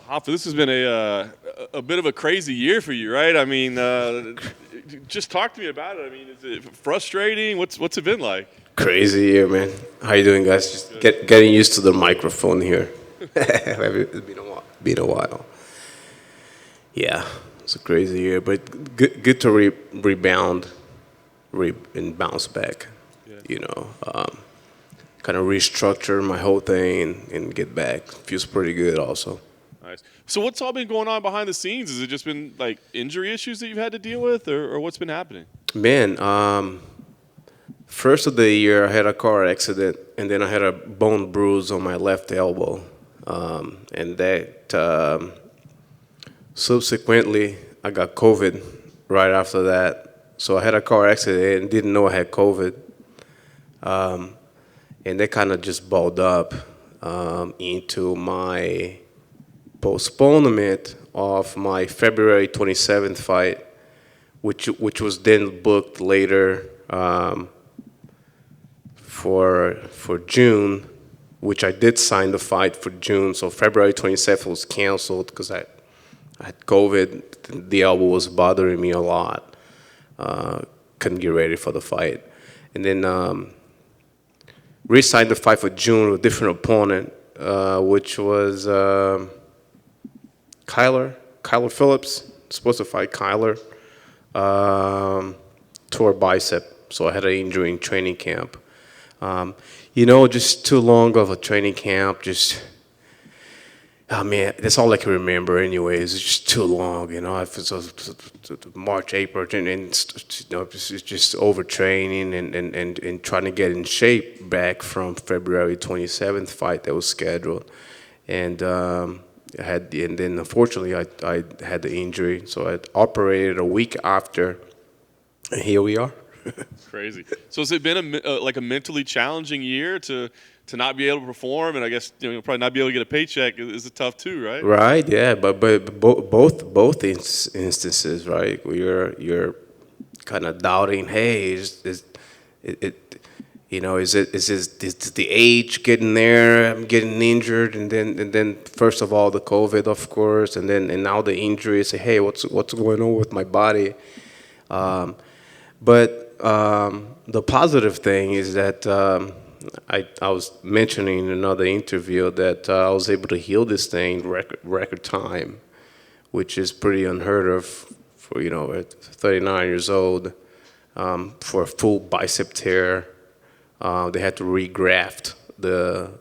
Hoffa, this has been a bit of a crazy year for you, right? I mean, just talk to me about it. I mean, is it frustrating? What's it been like? Crazy year, man. How you doing, guys? Just getting used to the microphone here. It's been a while. Yeah, it's a crazy year, but good to rebound, and bounce back. Yeah. You know, kind of restructure my whole thing and get back. Feels pretty good, also. Nice. So what's all been going on behind the scenes? Has it just been like injury issues that you've had to deal with, or what's been happening? Man, first of the year I had a car accident, and then I had a bone bruise on my left elbow, and that subsequently I got COVID right after that. So I had a car accident and didn't know I had COVID, and that kind of just balled up into my postponement of my February 27th fight, which was then booked later for June, which I did sign the fight for June. So February 27th was canceled because I had COVID. The elbow was bothering me a lot. Couldn't get ready for the fight, and then re-signed the fight for June with a different opponent, which was Kyler Phillips. Supposed to fight Kyler. Tore bicep, so I had an injury in training camp. Just too long of a training camp. Oh man, that's all I can remember. Anyways, it's just too long. It's March, April, and it's just overtraining and trying to get in shape back from February 27th fight that was scheduled, and and then unfortunately I had the injury, so I operated a week after, and here we are. It's crazy. So has it been like a mentally challenging year to not be able to perform, and I guess probably not be able to get a paycheck is tough too, right? Right. Yeah. But both instances, right? You're kind of doubting. Hey, is it is the age getting there? I'm getting injured, and then first of all the COVID, of course, and now the injury. Say, hey, what's going on with my body? But the positive thing is that I was mentioning in another interview that I was able to heal this thing record time, which is pretty unheard of for at 39 years old, for a full bicep tear. They had to regraft the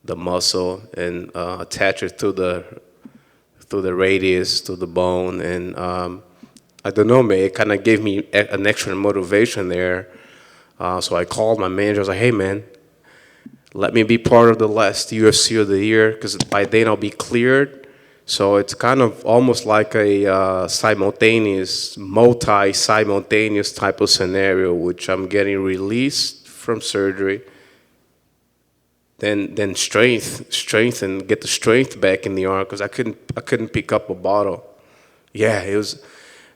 muscle and attach it through the radius to the bone, and I don't know, man. It kind of gave me an extra motivation there. So I called my manager. I was like, hey, man, let me be part of the last UFC of the year, because by then I'll be cleared. So it's kind of almost like a multi-simultaneous type of scenario, which I'm getting released from surgery, then strength and get the strength back in the arm, because I couldn't pick up a bottle. Yeah, it was.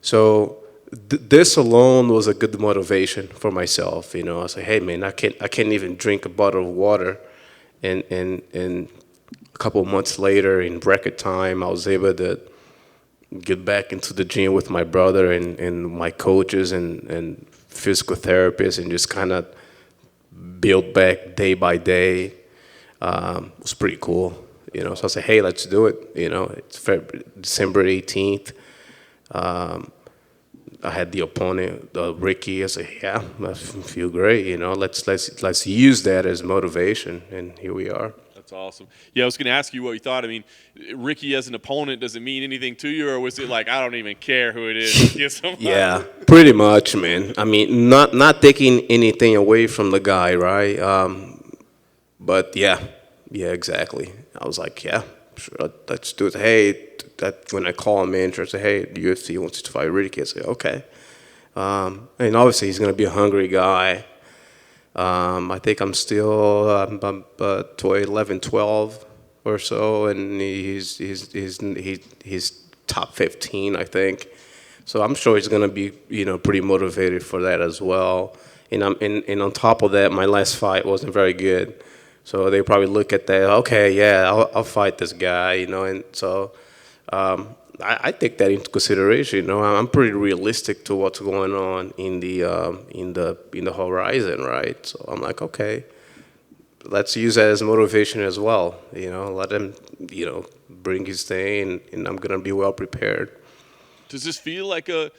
So this alone was a good motivation for myself. I was like, hey man, I can't even drink a bottle of water, and a couple of months later, in record time, I was able to get back into the gym with my brother and my coaches and physical therapists, and just kind of build back day by day. It was pretty cool. So I said, hey, let's do it. It's December 18th. I had the opponent, Ricky. I said, yeah, I feel great. Let's use that as motivation, and here we are. That's awesome. Yeah, I was going to ask you what you thought. I mean, Ricky as an opponent, does it mean anything to you, or was it like, I don't even care who it is? Yeah, pretty much, man. I mean, not taking anything away from the guy, right? But yeah, exactly. I was like, yeah, sure, let's do it. Hey, that when I call a manager, I say, hey, the UFC wants to fight Ricky. I say, okay. And obviously he's going to be a hungry guy. I think I'm still 11, 12 or so, and he's top 15, I think. So I'm sure he's going to be pretty motivated for that as well. And on top of that, my last fight wasn't very good. So they probably look at that. Okay, yeah, I'll fight this guy, and so I take that into consideration. I'm pretty realistic to what's going on in the horizon, right? So I'm like, okay, let's use that as motivation as well. Let him, bring his thing, and I'm gonna be well prepared. Does this feel like a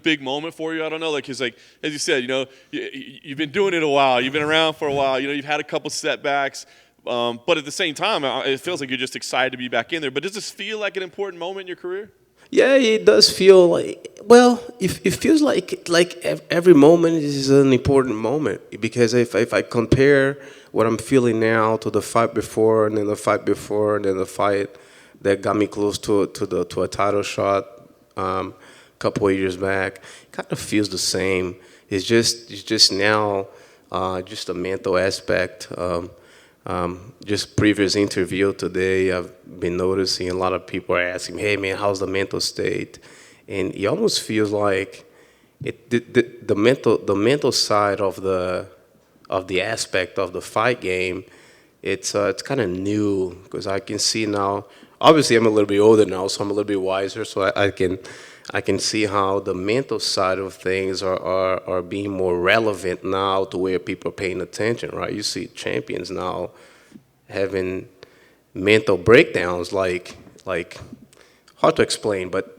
big moment for you? I don't know, like, 'cause like as you said, you've been doing it a while, you've been around for a while, you've had a couple setbacks, but at the same time, it feels like you're just excited to be back in there. But does this feel like an important moment in your career? Yeah, it does feel like. Well, it feels like every moment is an important moment, because if I compare what I'm feeling now to the fight before, and then the fight before, and then the fight that got me close to a title shot a couple of years back, it kind of feels the same. It's just now just a mental aspect. Just previous interview today, I've been noticing a lot of people are asking, "Hey man, how's the mental state?" And it almost feels like the mental side of the aspect of the fight game. It's kind of new, because I can see now. Obviously, I'm a little bit older now, so I'm a little bit wiser. So I can see how the mental side of things are being more relevant now, to where people are paying attention, right? You see champions now having mental breakdowns, like hard to explain, but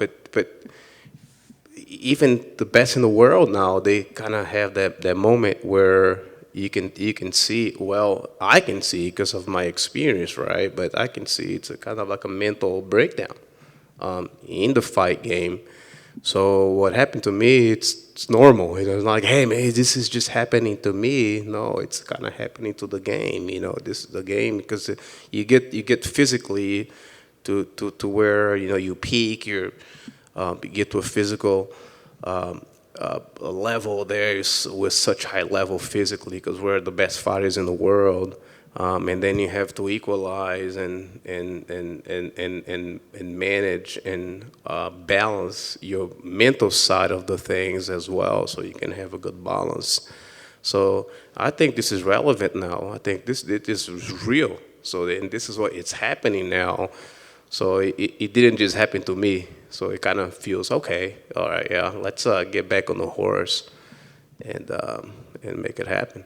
even the best in the world now, they kind of have that moment where you can see. Well, I can see because of my experience, right? But I can see it's a kind of like a mental breakdown in the fight game. So what happened to me, it's normal. It's like, hey man, this is just happening to me. No, it's kind of happening to the game. This is the game, because you get physically to where you peak. You get to a physical level there with such high level physically, because we're the best fighters in the world. And then you have to equalize and manage and balance your mental side of the things as well, so you can have a good balance. So I think this is relevant now. I think this is real. So and this is what it's happening now. So it didn't just happen to me. So it kind of feels okay. All right, yeah. Let's get back on the horse and make it happen.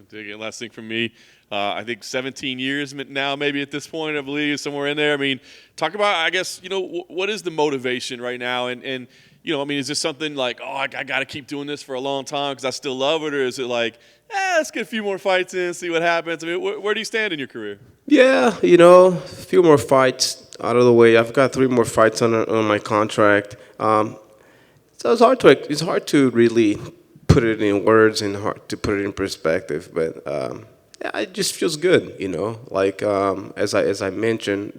Dig it. Last thing from me, I think 17 years now, maybe at this point, I believe, somewhere in there. I mean, talk about, I guess, what is the motivation right now? And I mean, is this something like, oh, I got to keep doing this for a long time because I still love it? Or is it like, let's get a few more fights in, see what happens? I mean, where do you stand in your career? Yeah, a few more fights out of the way. I've got 3 more fights on my contract. So it's hard to really put it in words and hard to put it in perspective. But yeah, it just feels good, Like as I mentioned,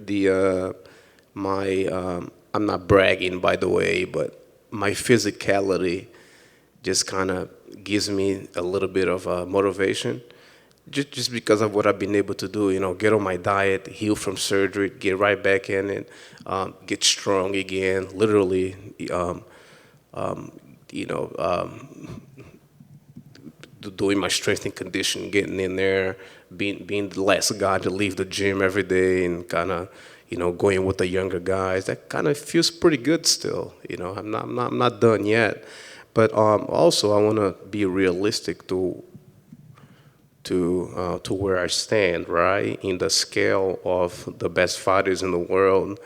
I'm not bragging, by the way, but my physicality just kind of gives me a little bit of motivation. Just because of what I've been able to do, get on my diet, heal from surgery, get right back in, and get strong again. Literally, you know, doing my strength and conditioning, getting in there, being the last guy to leave the gym every day, and kind of, going with the younger guys. That kind of feels pretty good still. I'm not done yet, but also I want to be realistic to where I stand, right, in the scale of the best fighters in the world.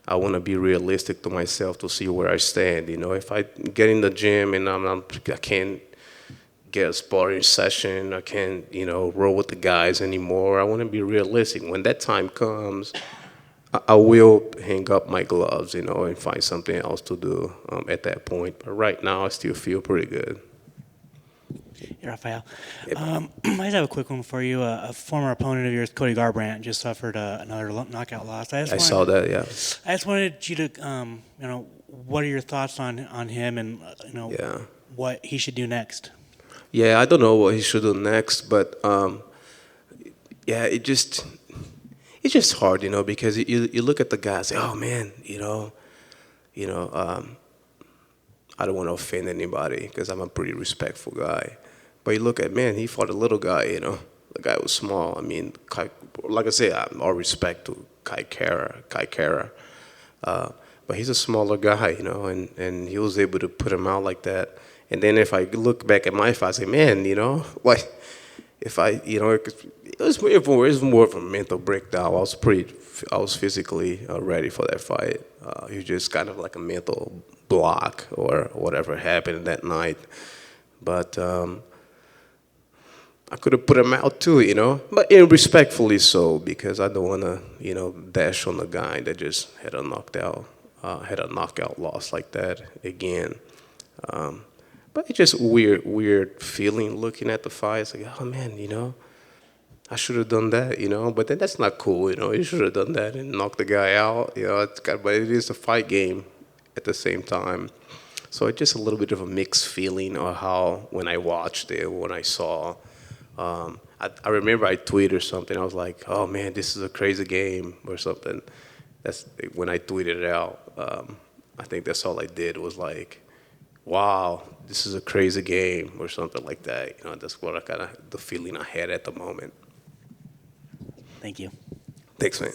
I want to be realistic to myself to see where I stand. If I get in the gym and I can't get a sparring session, I can't, roll with the guys anymore. I want to be realistic. When that time comes, I will hang up my gloves, and find something else to do at that point. But right now, I still feel pretty good. Hey, Raphael. I just have a quick one for you. A former opponent of yours, Cody Garbrandt, just suffered another knockout loss. I saw that, yeah. I just wanted you to, what are your thoughts on him, and Yeah. what he should do next? Yeah, I don't know what he should do next, but yeah, it's just hard, because you look at the guy and say, oh man, I don't want to offend anybody because I'm a pretty respectful guy. But you look at, man, he fought a little guy, the guy was small. I mean, like I said, all respect to Kai Kara. But he's a smaller guy, you know, and he was able to put him out like that. And then if I look back at my fight, I say, man, you know, like if I, you know, it was more of a mental breakdown. I was physically ready for that fight. It was just kind of like a mental block or whatever happened that night. But I could have put him out too, you know, but respectfully so, because I don't want to, you know, dash on the guy that just had a knockout loss like that again. But it's just weird feeling looking at the fight. It's like, oh man, you know, I should have done that, you know. But then that's not cool, you know. You should have done that and knocked the guy out, you know. But it is a fight game at the same time. So it's just a little bit of a mixed feeling of how when I watched it, when I saw. I remember I tweeted or something. I was like, oh man, this is a crazy game or something. That's when I tweeted it out. I think that's all I did was like, wow, this is a crazy game or something like that. You know, that's what the feeling I had at the moment. Thank you. Thanks, man.